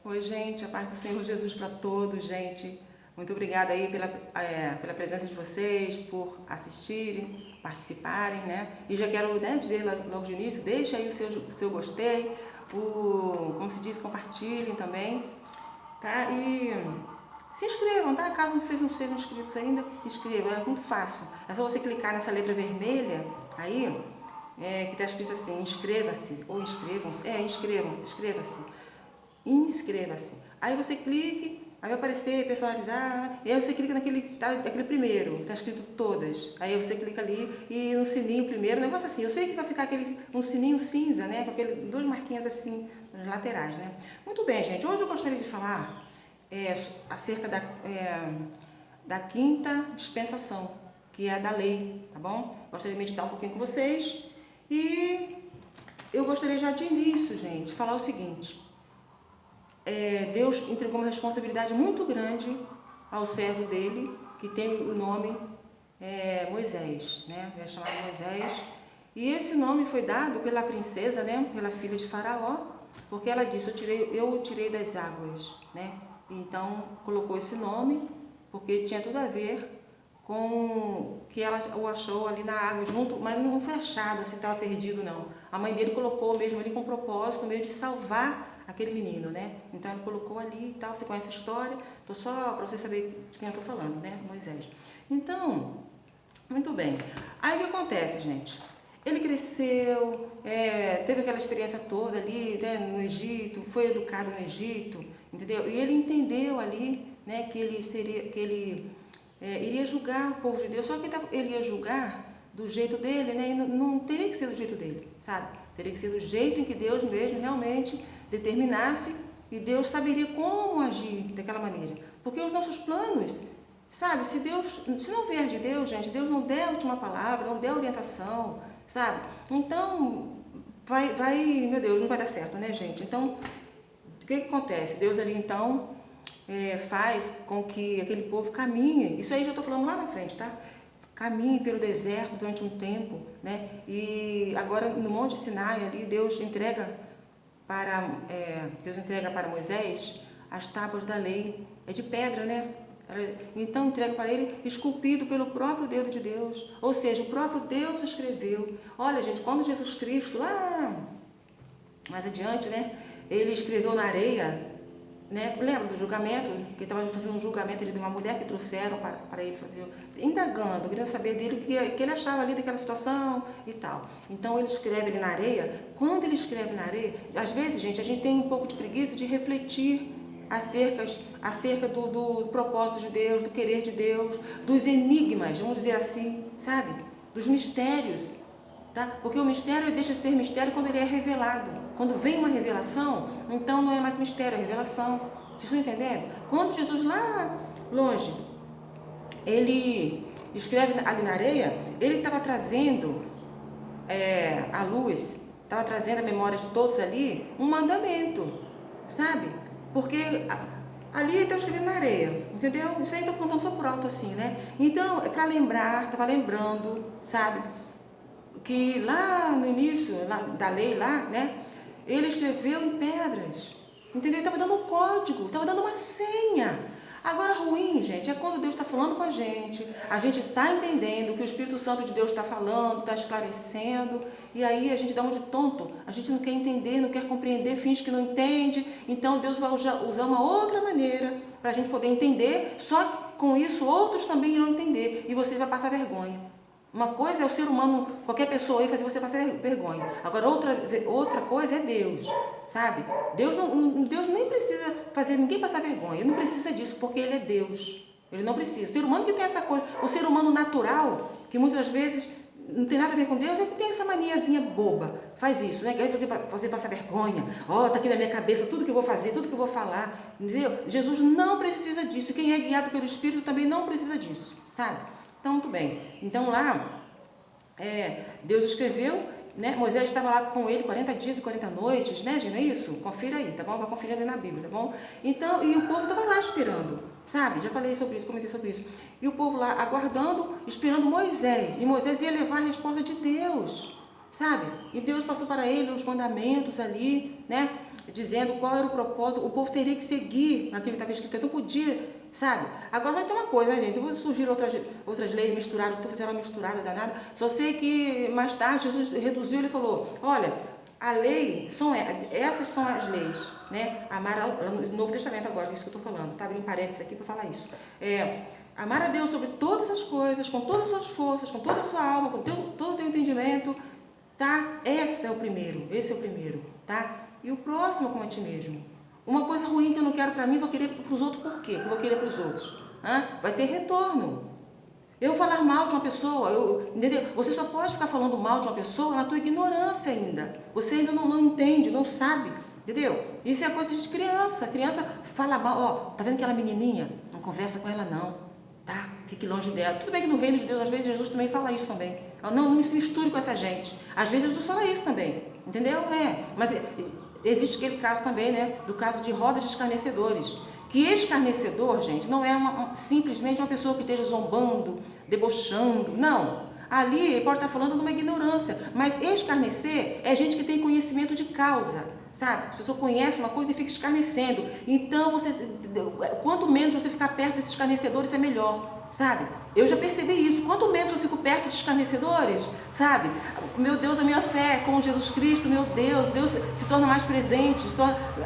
Oi, gente, a paz do Senhor Jesus para todos, gente. Muito obrigada aí pela presença de vocês, por assistirem, participarem, né? E já quero, né, dizer logo de início, deixa aí o seu gostei, como se diz, compartilhem também, tá? E se inscrevam, tá? Caso vocês não sejam inscritos ainda, inscrevam, é muito fácil. É só você clicar nessa letra vermelha aí, que está escrito assim, inscreva-se, ou inscrevam-se, inscreva-se. Inscreva-se. Aí você clique, aí vai aparecer personalizar, e aí você clica naquele primeiro, está escrito todas. Aí você clica ali e no sininho primeiro, um negócio assim. Eu sei que vai ficar um sininho cinza, né? Com duas marquinhas assim nas laterais, né? Muito bem, gente. Hoje eu gostaria de falar acerca da quinta dispensação, que é a da lei, tá bom? Gostaria de meditar um pouquinho com vocês e eu gostaria já de início, gente, falar o seguinte. Deus entregou uma responsabilidade muito grande ao servo dele, que tem o nome Moisés, né? É chamado Moisés. E esse nome foi dado pela princesa, né? Pela filha de Faraó, porque ela disse, eu o tirei das águas, né? Então colocou esse nome, porque tinha tudo a ver com que ela o achou ali na água junto, mas não foi achado, assim, estava perdido não. A mãe dele colocou mesmo ali com propósito, meio de salvar aquele menino, né? Então ela colocou ali e tal, você conhece a história, tô só para você saber de quem eu tô falando, né? Moisés. Então, muito bem. Aí o que acontece, gente? Ele cresceu, teve aquela experiência toda ali, né, no Egito, foi educado no Egito, entendeu? E ele entendeu ali, né, que ele iria julgar o povo de Deus, só que ele ia julgar do jeito dele, né? E não teria que ser do jeito dele, sabe? Teria que ser do jeito em que Deus mesmo realmente determinasse, e Deus saberia como agir daquela maneira. Porque os nossos planos, sabe? Se não vier de Deus, gente, Deus não der a última palavra, não der a orientação, sabe? Então, meu Deus, não vai dar certo, né, gente? Então, o que acontece? Deus ali, então, faz com que aquele povo caminhe. Isso aí já estou falando lá na frente, tá? Caminhe pelo deserto durante um tempo, né? E agora no Monte Sinai ali, Deus entrega para Moisés as tábuas da lei. É de pedra, né? Então entrega para ele esculpido pelo próprio dedo de Deus. Ou seja, o próprio Deus escreveu. Olha, gente, quando Jesus Cristo, lá mais adiante, né? Ele escreveu na areia, né? Lembra do julgamento? Que estava fazendo um julgamento ali de uma mulher que trouxeram para ele fazer, indagando, querendo saber dele o que ele achava ali daquela situação e tal. Então ele escreve ali na areia. Quando ele escreve na areia, às vezes, gente, a gente tem um pouco de preguiça de refletir acerca do propósito de Deus, do querer de Deus, dos enigmas, vamos dizer assim, sabe? Dos mistérios. Tá? Porque o mistério deixa de ser mistério quando ele é revelado. Quando vem uma revelação, então não é mais mistério, é revelação. Vocês estão entendendo? Quando Jesus lá longe, ele escreve ali na areia, ele estava trazendo à luz, estava trazendo a memória de todos ali um mandamento, sabe? Porque ali ele estava escrevendo na areia, entendeu? Isso aí estou contando só por alto assim, né? Então, é para lembrar, estava lembrando, sabe? Que lá no início da lei lá, né, ele escreveu em pedras, entendeu? Ele estava dando um código, estava dando uma senha. Agora ruim, gente, é quando Deus está falando com a gente está entendendo o que o Espírito Santo de Deus está falando, está esclarecendo, e aí a gente dá um de tonto, a gente não quer entender, não quer compreender, finge que não entende, então Deus vai usar uma outra maneira para a gente poder entender, só que com isso outros também irão entender, e você vai passar vergonha. Uma coisa é o ser humano, qualquer pessoa aí fazer você passar vergonha. Agora outra coisa é Deus, sabe? Deus nem precisa fazer ninguém passar vergonha. Ele não precisa disso porque Ele é Deus. Ele não precisa. O ser humano que tem essa coisa, o ser humano natural, que muitas vezes não tem nada a ver com Deus, é que tem essa maniazinha boba. Faz isso, né? Quer fazer passar vergonha. Tá aqui na minha cabeça tudo que eu vou fazer, tudo que eu vou falar. Entendeu? Jesus não precisa disso. Quem é guiado pelo Espírito também não precisa disso, sabe? Então, muito bem. Então, lá, Deus escreveu, né? Moisés estava lá com ele 40 dias e 40 noites, né, gente? Não é isso? Confira aí, tá bom? Vai conferindo aí na Bíblia, tá bom? Então, e o povo estava lá esperando, sabe? Já falei sobre isso, comentei sobre isso. E o povo lá aguardando, esperando Moisés. E Moisés ia levar a resposta de Deus, sabe? E Deus passou para ele os mandamentos ali, né? Dizendo qual era o propósito, o povo teria que seguir aquilo que estava escrito, não podia, sabe? Agora vai ter uma coisa, né, gente? Surgiram outras leis, misturaram, fizeram uma misturada danada. Só sei que mais tarde Jesus reduziu, ele falou, olha, a lei, essas são as leis, né? Amar no Novo Testamento agora, é isso que eu estou falando, tá? Abrindo parênteses aqui para falar isso. Amar a Deus sobre todas as coisas, com todas as suas forças, com toda a sua alma, com todo o teu entendimento, tá? Esse é o primeiro, tá? E o próximo como a ti mesmo. Uma coisa ruim que eu não quero para mim, vou querer para os outros, por quê? Que eu vou querer para os outros? Vai ter retorno. Eu falar mal de uma pessoa, entendeu? Você só pode ficar falando mal de uma pessoa na tua ignorância ainda. Você ainda não entende, não sabe, entendeu? Isso é coisa de criança. Criança fala mal, ó, tá vendo aquela menininha? Não conversa com ela não, tá? Fique longe dela. Tudo bem que no reino de Deus, às vezes Jesus também fala isso também. Não se misture com essa gente. Às vezes Jesus fala isso também, entendeu? Mas existe aquele caso também, né? Do caso de roda de escarnecedores. Que escarnecedor, gente, não é simplesmente uma pessoa que esteja zombando, debochando, não. Ali ele pode estar falando de uma ignorância, mas escarnecer é gente que tem conhecimento de causa, sabe? A pessoa conhece uma coisa e fica escarnecendo. Então, quanto menos você ficar perto desses escarnecedores, é melhor, sabe? Eu já percebi isso. Quanto menos eu fico perto de escarnecedores, sabe? Meu Deus, a minha fé com Jesus Cristo, meu Deus se torna mais presente,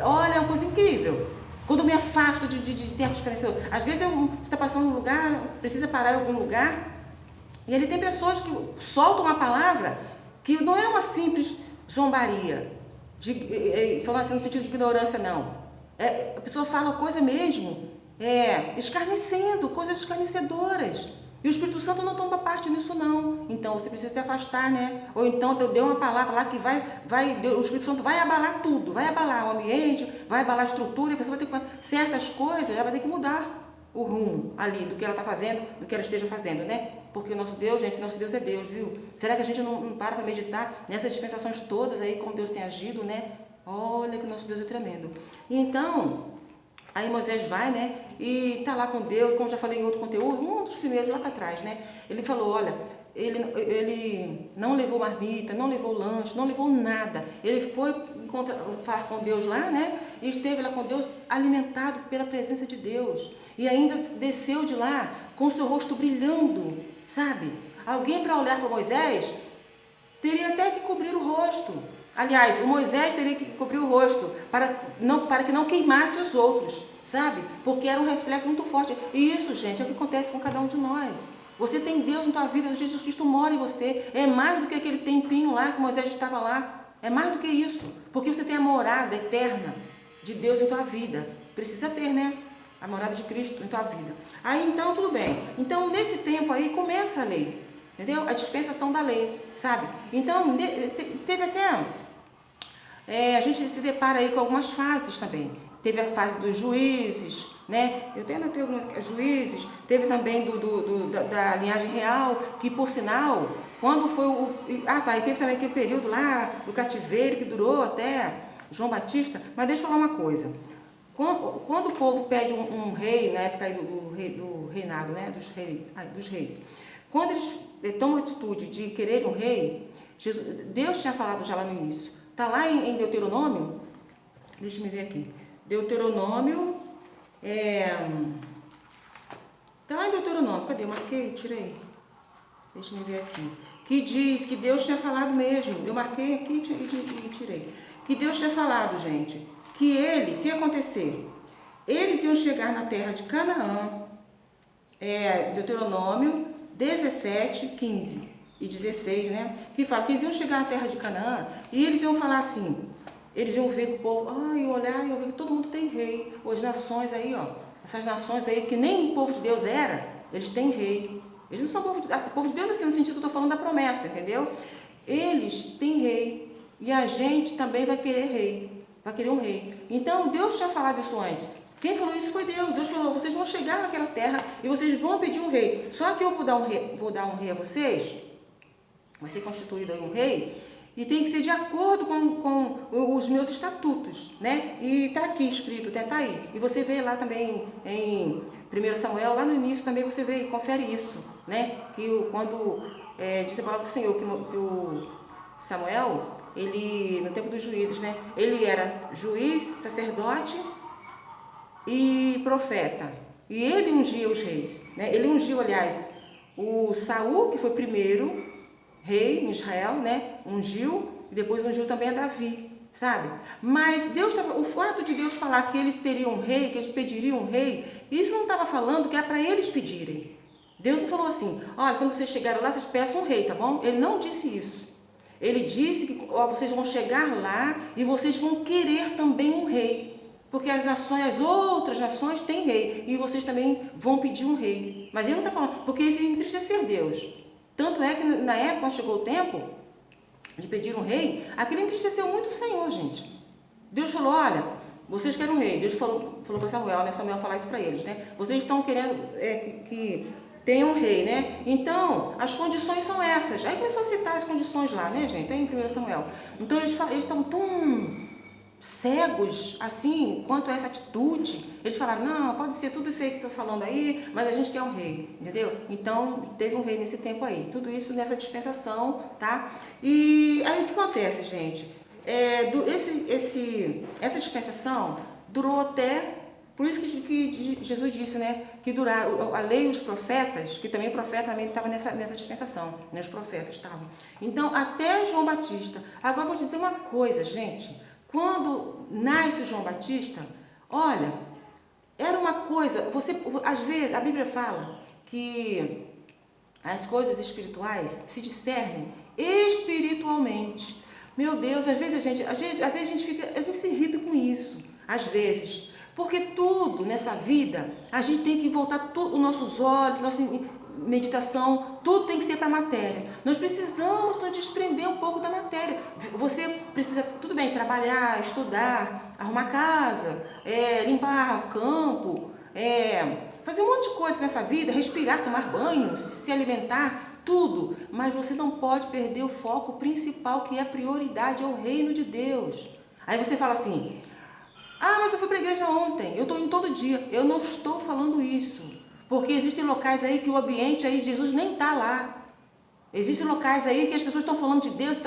olha, é uma coisa incrível. Quando eu me afasto de certos escarnecedores. Às vezes você está passando num lugar, precisa parar em algum lugar, e ali tem pessoas que soltam uma palavra que não é uma simples zombaria, falando assim no sentido de ignorância, não. A pessoa fala coisa mesmo, escarnecendo, coisas escarnecedoras. E o Espírito Santo não toma parte nisso não. Então você precisa se afastar, né? Ou então deu uma palavra lá que o Espírito Santo vai abalar tudo, vai abalar o ambiente, vai abalar a estrutura, e a pessoa vai ter que certas coisas, ela vai ter que mudar o rumo ali do que ela está fazendo, do que ela esteja fazendo, né? Porque o nosso Deus, gente, nosso Deus é Deus, viu? Será que a gente não para meditar nessas dispensações todas aí, como Deus tem agido, né? Olha que o nosso Deus é tremendo. Então, aí Moisés vai, né, e tá lá com Deus, como já falei em outro conteúdo, um dos primeiros lá para trás, né, ele falou, olha, ele não levou marmita, não levou lanche, não levou nada, ele foi falar com Deus lá, né, e esteve lá com Deus alimentado pela presença de Deus, e ainda desceu de lá com o seu rosto brilhando, sabe, alguém para olhar para Moisés teria até que cobrir o rosto. Aliás, o Moisés teria que cobrir o rosto para que não queimasse os outros, sabe? Porque era um reflexo muito forte. E isso, gente, é o que acontece com cada um de nós. Você tem Deus na tua vida, Jesus Cristo mora em você. É mais do que aquele tempinho lá que Moisés estava lá. É mais do que isso. Porque você tem a morada eterna de Deus em tua vida. Precisa ter, né? A morada de Cristo em tua vida. Aí, então, tudo bem. Então, nesse tempo aí, começa a lei. Entendeu? A dispensação da lei, sabe? Então, teve até... a gente se depara aí com algumas fases também. Teve a fase dos juízes, né? Eu até anotei alguns juízes. Teve também da linhagem real, que por sinal, quando foi e teve também aquele período lá do cativeiro, que durou até João Batista. Mas deixa eu falar uma coisa. Quando o povo pede um rei, na época aí do reinado, né? Dos reis. Quando eles tomam a atitude de querer um rei, Deus tinha falado já lá no início. Está lá em Deuteronômio, deixa eu ver aqui, Deuteronômio, está lá em Deuteronômio, cadê? Eu marquei, tirei, deixa eu ver aqui, que diz que Deus tinha falado mesmo, eu marquei aqui e tirei, que Deus tinha falado, gente, o que ia acontecer? Eles iam chegar na terra de Canaã, Deuteronômio 17, 15 e 16, né? Que fala que eles iam chegar na terra de Canaã e eles iam falar assim, eles iam ver que o povo, e olhar e ver que todo mundo tem rei. As nações aí, ó, essas nações aí que nem o povo de Deus era, eles têm rei. Eles não são povo de Deus assim, no sentido que eu estou falando da promessa, entendeu? Eles têm rei e a gente também vai querer rei, vai querer um rei. Então Deus tinha falado isso antes. Quem falou isso foi Deus. Deus falou, vocês vão chegar naquela terra e vocês vão pedir um rei. Só que eu vou dar um rei a vocês, vai ser constituído aí um rei, e tem que ser de acordo com os meus estatutos, né? E está aqui escrito, tá aí. E você vê lá também em 1 Samuel, lá no início também você vê, confere isso, né? Que quando diz a palavra do Senhor, Samuel, ele, no tempo dos juízes, né? Ele era juiz, sacerdote e profeta. E ele ungia os reis, né? Ele ungiu, aliás, o Saul, que foi primeiro rei em Israel, né? Ungiu, e depois ungiu também a Davi, sabe? Mas Deus o fato de Deus falar que eles teriam um rei, que eles pediriam um rei, isso não estava falando que era para eles pedirem. Deus não falou assim, olha, quando vocês chegarem lá, vocês peçam um rei, tá bom? Ele não disse isso. Ele disse que ó, vocês vão chegar lá e vocês vão querer também um rei. Porque as nações, as outras nações têm rei. E vocês também vão pedir um rei. Mas ele não está falando, porque isso ia entristecer Deus. Tanto é que na época, quando chegou o tempo de pedir um rei, aquilo entristeceu muito o Senhor, gente. Deus falou, olha, vocês querem um rei. Deus falou para Samuel, né? Samuel falar isso para eles, né? Vocês estão querendo que tem um rei, né? Então, as condições são essas. Aí começou a citar as condições lá, né, gente? Tem em 1 Samuel. Então, eles estavam tão cegos, assim, quanto a essa atitude. Eles falaram, não, pode ser tudo isso aí que estou falando aí, mas a gente quer um rei, entendeu? Então, teve um rei nesse tempo aí. Tudo isso nessa dispensação, tá? E aí, o que acontece, gente? Essa dispensação durou até... Por isso que Jesus disse, né, que duraram a lei e os profetas, que também o profeta também estava nessa dispensação, né, os profetas estavam. Então, até João Batista. Agora, eu vou te dizer uma coisa, gente. Quando nasce João Batista, olha, era uma coisa, às vezes, a Bíblia fala que as coisas espirituais se discernem espiritualmente. Meu Deus, às vezes a gente se irrita com isso, às vezes. Porque tudo nessa vida, a gente tem que voltar os nossos olhos, nossa meditação, tudo tem que ser para a matéria. Nós precisamos nos desprender um pouco da matéria. Você precisa, tudo bem, trabalhar, estudar, arrumar casa, limpar campo, fazer um monte de coisa nessa vida, respirar, tomar banho, se alimentar, tudo. Mas você não pode perder o foco principal, que é a prioridade, é o reino de Deus. Aí você fala assim... Ah, mas eu fui para a igreja ontem, eu estou indo todo dia. Eu não estou falando isso, porque existem locais aí que o ambiente aí de Jesus nem está lá. Existem locais aí que as pessoas estão falando de Deus,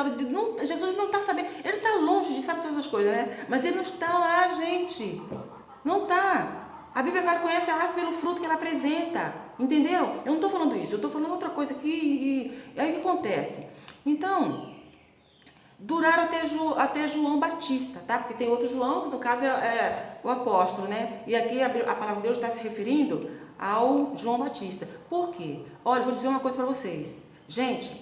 Jesus não está sabendo, ele está longe de saber todas as coisas, né? Mas ele não está lá, gente, não está. A Bíblia fala, conhece a árvore pelo fruto que ela apresenta, entendeu? Eu não estou falando isso, eu estou falando outra coisa aqui e aí o que acontece? Então... Duraram até João Batista, tá? Porque tem outro João, que no caso é o apóstolo, né? E aqui a palavra de Deus está se referindo ao João Batista. Por quê? Olha, vou dizer uma coisa para vocês. Gente,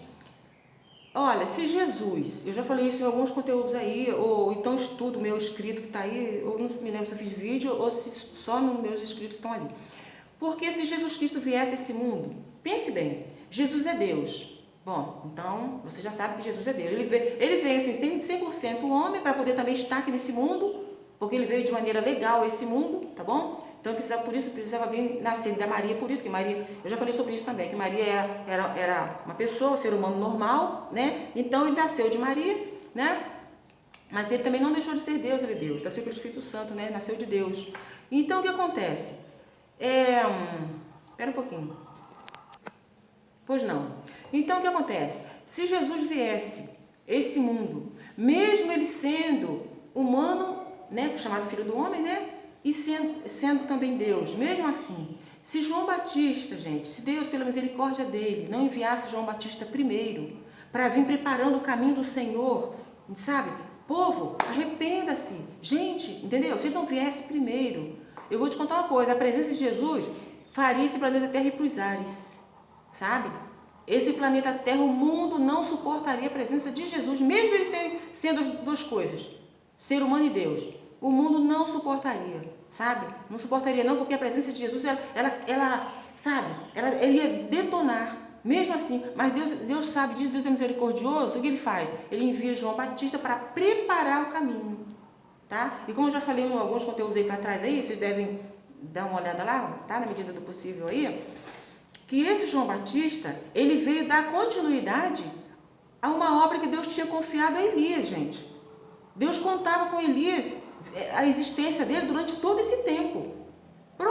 olha, se Jesus, eu já falei isso em alguns conteúdos aí, ou então estudo meu escrito que está aí, ou não me lembro se eu fiz vídeo, ou se só nos meus escritos estão ali. Porque se Jesus Cristo viesse a esse mundo, pense bem, Jesus é Deus. Bom, então você já sabe que Jesus é Deus. Ele veio assim 100% homem para poder também estar aqui nesse mundo, porque ele veio de maneira legal a esse mundo, tá bom? Então precisava vir nascer da Maria, por isso que Maria, eu já falei sobre isso também, que Maria era uma pessoa, um ser humano normal, né? Então ele nasceu de Maria, né? Mas ele também não deixou de ser Deus, ele é Deus, nasceu pelo Espírito Santo, né? Nasceu de Deus. Então o que acontece? Espera um pouquinho. Pois não. Então, o que acontece? Se Jesus viesse esse mundo, mesmo ele sendo humano, né, chamado Filho do Homem, né, e sendo também Deus, mesmo assim, se João Batista, gente, se Deus, pela misericórdia dele, não enviasse João Batista primeiro, para vir preparando o caminho do Senhor, sabe? Povo, arrependa-se. Gente, entendeu? Se ele não viesse primeiro, eu vou te contar uma coisa, a presença de Jesus faria esse planeta Terra ir para os ares. Sabe? Esse planeta Terra, o mundo não suportaria a presença de Jesus, mesmo ele sendo as duas coisas, ser humano e Deus. O mundo não suportaria, sabe? Não suportaria não, porque a presença de Jesus, ele ia detonar, mesmo assim. Mas Deus sabe disso, Deus é misericordioso. O que ele faz? Ele envia João Batista para preparar o caminho, tá? E como eu já falei em alguns conteúdos aí para trás aí, vocês devem dar uma olhada lá, tá? Na medida do possível aí, que esse João Batista, ele veio dar continuidade a uma obra que Deus tinha confiado a Elias, gente. Deus contava com Elias, a existência dele durante todo esse tempo.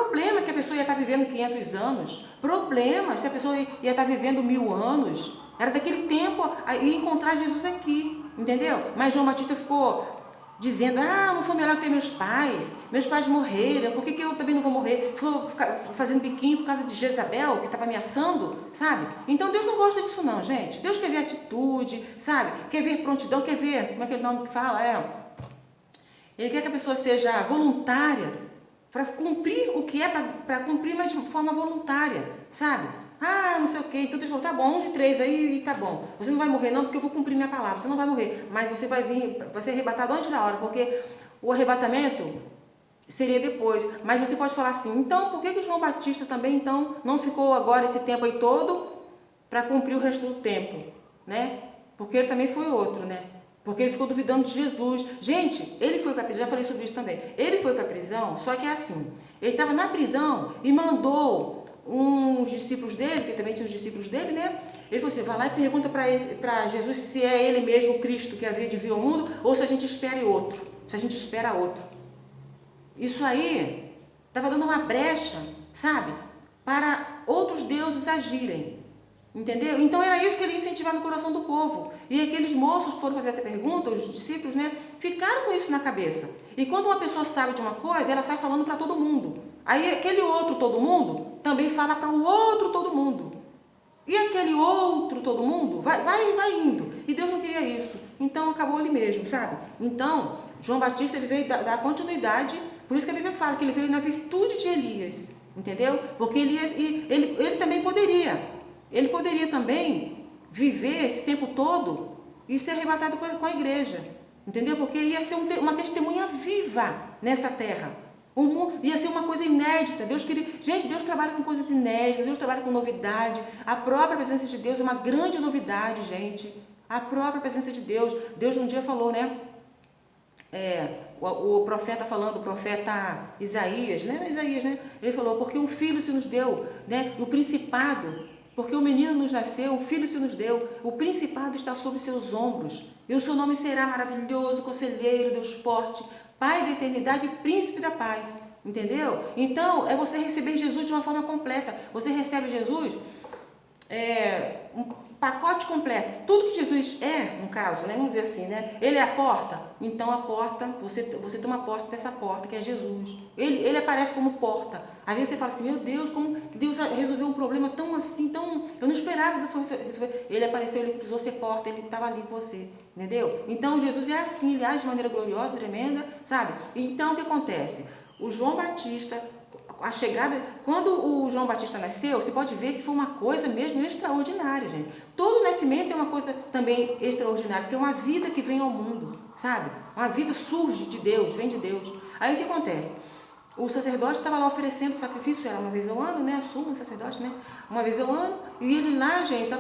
problema que a pessoa ia estar vivendo 500 anos, problema se a pessoa ia estar vivendo 1000 anos, era daquele tempo ia encontrar Jesus aqui, entendeu? Mas João Batista ficou dizendo, não sou melhor que meus pais morreram, por que eu também não vou morrer? Ficou fazendo biquinho por causa de Jezabel, que estava ameaçando, sabe? Então Deus não gosta disso não, gente. Deus quer ver atitude, sabe? Quer ver prontidão, quer ver, como é que é o nome que fala? Ele quer que a pessoa seja voluntária, para cumprir o que é para cumprir, mas de forma voluntária, sabe? Não sei o que, então Deus falou, tá bom, 1 de 3 aí, tá bom. Você não vai morrer não, porque eu vou cumprir minha palavra, você não vai morrer, mas você vai ser arrebatado antes da hora, porque o arrebatamento seria depois. Mas você pode falar assim, então por que João Batista também então não ficou agora esse tempo aí todo para cumprir o resto do tempo, né? Porque ele também foi outro, né? Porque ele ficou duvidando de Jesus. Gente, ele foi para a prisão, já falei sobre isso também. Ele foi para a prisão, só que é assim, ele estava na prisão e mandou uns discípulos dele, que também tinha os discípulos dele, né? Ele falou assim, vai lá e pergunta para Jesus se é ele mesmo o Cristo que havia de vir ao mundo, ou se a gente espera outro, Isso aí estava dando uma brecha, sabe? Para outros deuses agirem. Entendeu? Então era isso que ele ia incentivar no coração do povo. E aqueles moços que foram fazer essa pergunta, os discípulos, né, ficaram com isso na cabeça. E quando uma pessoa sabe de uma coisa, ela sai falando para todo mundo. Aí aquele outro todo mundo também fala para o outro todo mundo. E aquele outro todo mundo vai indo. E Deus não queria isso. Então acabou ali mesmo, sabe? Então, João Batista ele veio dar continuidade, por isso que a Bíblia fala que ele veio na virtude de Elias. Entendeu? Porque ele também poderia. Ele poderia também viver esse tempo todo e ser arrebatado com a igreja, entendeu? Porque ia ser uma testemunha viva nessa terra. Ia ser uma coisa inédita. Gente, Deus trabalha com coisas inéditas, Deus trabalha com novidade. A própria presença de Deus é uma grande novidade, gente. A própria presença de Deus. Deus um dia falou, né? O profeta falando, o profeta Isaías, né? Ele falou, porque um filho se nos deu, né? O principado. Porque o menino nos nasceu, o filho se nos deu, o principado está sobre seus ombros. E o seu nome será maravilhoso, conselheiro, Deus forte, Pai da eternidade e príncipe da paz. Entendeu? Então, é você receber Jesus de uma forma completa. Você recebe Jesus, um pacote completo. Tudo que Jesus é, no caso, né? Vamos dizer assim, né? Ele é a porta. Então, a porta, você toma posse dessa porta, que é Jesus. Ele aparece como porta. Às vezes você fala assim, meu Deus, como que Deus resolveu um problema tão assim, eu não esperava que Deus resolver. Ele apareceu, ele precisou ser porta, ele estava ali com você, entendeu? Então, Jesus é assim, ele age de maneira gloriosa, tremenda, sabe? Então, o que acontece? O João Batista, a chegada, quando o João Batista nasceu, você pode ver que foi uma coisa mesmo extraordinária, gente. Todo nascimento é uma coisa também extraordinária, porque é uma vida que vem ao mundo, sabe? Uma vida surge de Deus, vem de Deus. Aí o que acontece? O sacerdote estava lá oferecendo o sacrifício, era uma vez ao ano, né? A suma do sacerdote, né? Uma vez ao ano, e ele lá, gente,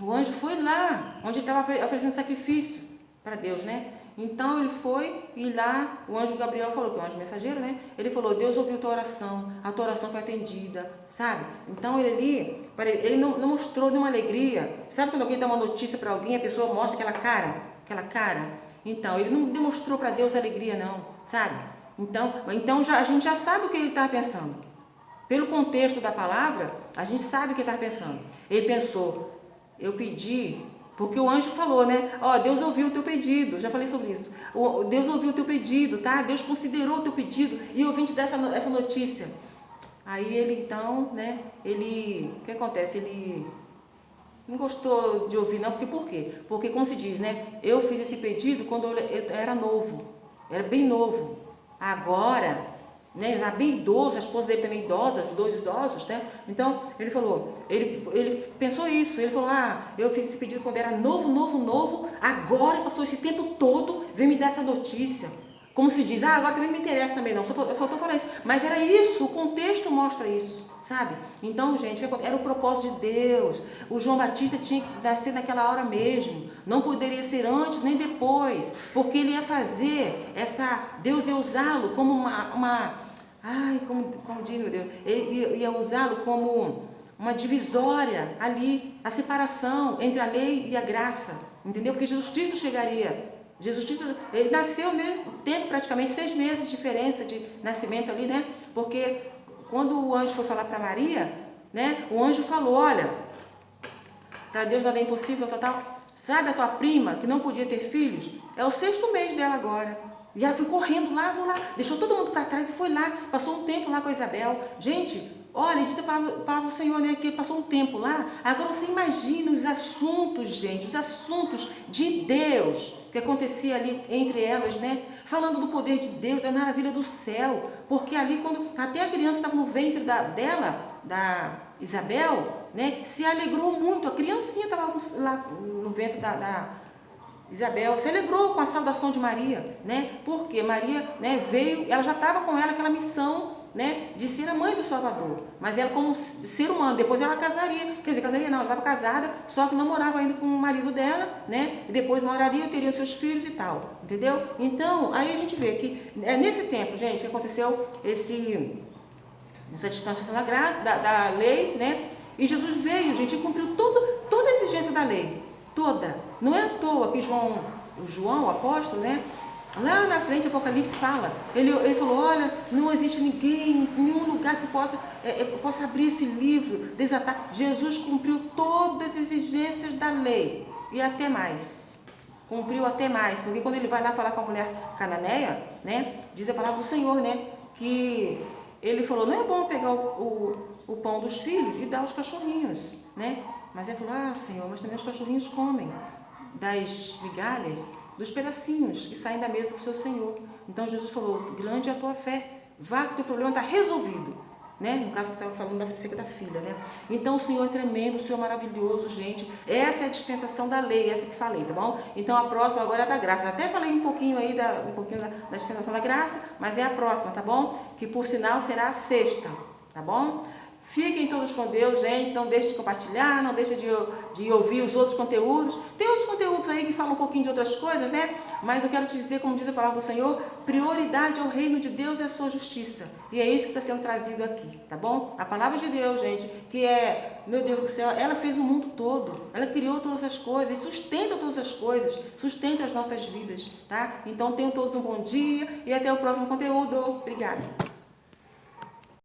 o anjo foi lá, onde ele estava oferecendo sacrifício para Deus, né? Então ele foi e lá o anjo Gabriel falou, que é o anjo mensageiro, né? Ele falou, Deus ouviu tua oração, a tua oração foi atendida, sabe? Então ele não mostrou nenhuma alegria. Sabe quando alguém dá uma notícia para alguém, a pessoa mostra aquela cara? Então, ele não demonstrou para Deus alegria não, sabe? Então a gente já sabe o que ele estava pensando. Pelo contexto da palavra, a gente sabe o que ele estava pensando. Ele pensou, eu pedi... Porque o anjo falou, né? Deus ouviu o teu pedido. Já falei sobre isso. Deus ouviu o teu pedido, tá? Deus considerou o teu pedido e eu vim te dar essa notícia. Aí ele então, né? O que acontece? Ele não gostou de ouvir, não. Por quê? Porque, como se diz, né? Eu fiz esse pedido quando eu era novo. Era bem novo. Agora... né, já bem idoso, a esposa dele também idosa, os dois idosos, né? Então, ele falou, ele pensou isso, ele falou, eu fiz esse pedido quando era novo, agora passou esse tempo todo, vem me dar essa notícia. Como se diz, agora também não me interessa também não, só faltou falar isso. Mas era isso, o contexto mostra isso, sabe? Então, gente, era o propósito de Deus. O João Batista tinha que nascer naquela hora mesmo. Não poderia ser antes nem depois, porque ele ia fazer Deus ia usá-lo como como diz, meu Deus, ele ia usá-lo como uma divisória ali, a separação entre a lei e a graça, entendeu? Porque Jesus Cristo chegaria Jesus Cristo, ele nasceu ao mesmo tempo, praticamente 6 meses de diferença de nascimento ali, né? Porque quando o anjo foi falar para Maria, né? O anjo falou, olha, para Deus nada é impossível, tal. Sabe a tua prima, que não podia ter filhos? É o 6º mês dela agora. E ela foi correndo lá, deixou todo mundo para trás e foi lá, passou um tempo lá com a Isabel. Gente, olha, diz a palavra do Senhor, né, que passou um tempo lá. Agora você imagina os assuntos, gente, os assuntos de Deus que acontecia ali entre elas, né? Falando do poder de Deus, da maravilha do céu. Porque ali, quando até a criança estava no ventre da Isabel, né, se alegrou muito. A criancinha estava lá no ventre da Isabel, se alegrou com a saudação de Maria, né? Porque Maria, né, veio, ela já estava com ela aquela missão, né, de ser a mãe do Salvador. Mas ela como ser humano, depois ela casaria, quer dizer, casaria não, ela estava casada, só que não morava ainda com o marido dela, né? E depois moraria, teriam seus filhos e tal, entendeu? Então, aí a gente vê que nesse tempo, gente, aconteceu essa dispensação da lei, né? E Jesus veio, gente, e cumpriu toda a exigência da lei. Toda. Não é à toa que João, o apóstolo, né? Lá na frente, Apocalipse fala. Ele falou, olha, não existe ninguém, nenhum lugar que possa abrir esse livro, desatar. Jesus cumpriu todas as exigências da lei. E até mais. Cumpriu até mais. Porque quando ele vai lá falar com a mulher cananeia, né? Diz a palavra do Senhor, né? Que ele falou, não é bom pegar o pão dos filhos e dar aos cachorrinhos, né? Mas ele falou, Senhor, mas também os cachorrinhos comem das migalhas, dos pedacinhos que saem da mesa do seu Senhor. Então Jesus falou, grande é a tua fé, vá que o teu problema está resolvido, né? No caso que estava falando da filha, né? Então o Senhor é tremendo, o Senhor é maravilhoso, gente. Essa é a dispensação da lei, essa que falei, tá bom? Então a próxima agora é da graça. Eu até falei um pouquinho aí da dispensação da graça, mas é a próxima, tá bom? Que por sinal será a 6ª, tá bom? Fiquem todos com Deus, gente. Não deixe de compartilhar, não deixe de ouvir os outros conteúdos. Tem outros conteúdos aí que falam um pouquinho de outras coisas, né? Mas eu quero te dizer, como diz a palavra do Senhor, prioridade ao reino de Deus é a sua justiça. E é isso que está sendo trazido aqui, tá bom? A palavra de Deus, gente, que é, meu Deus do céu, ela fez o mundo todo. Ela criou todas as coisas, sustenta todas as coisas, sustenta as nossas vidas, tá? Então tenham todos um bom dia e até o próximo conteúdo. Obrigada.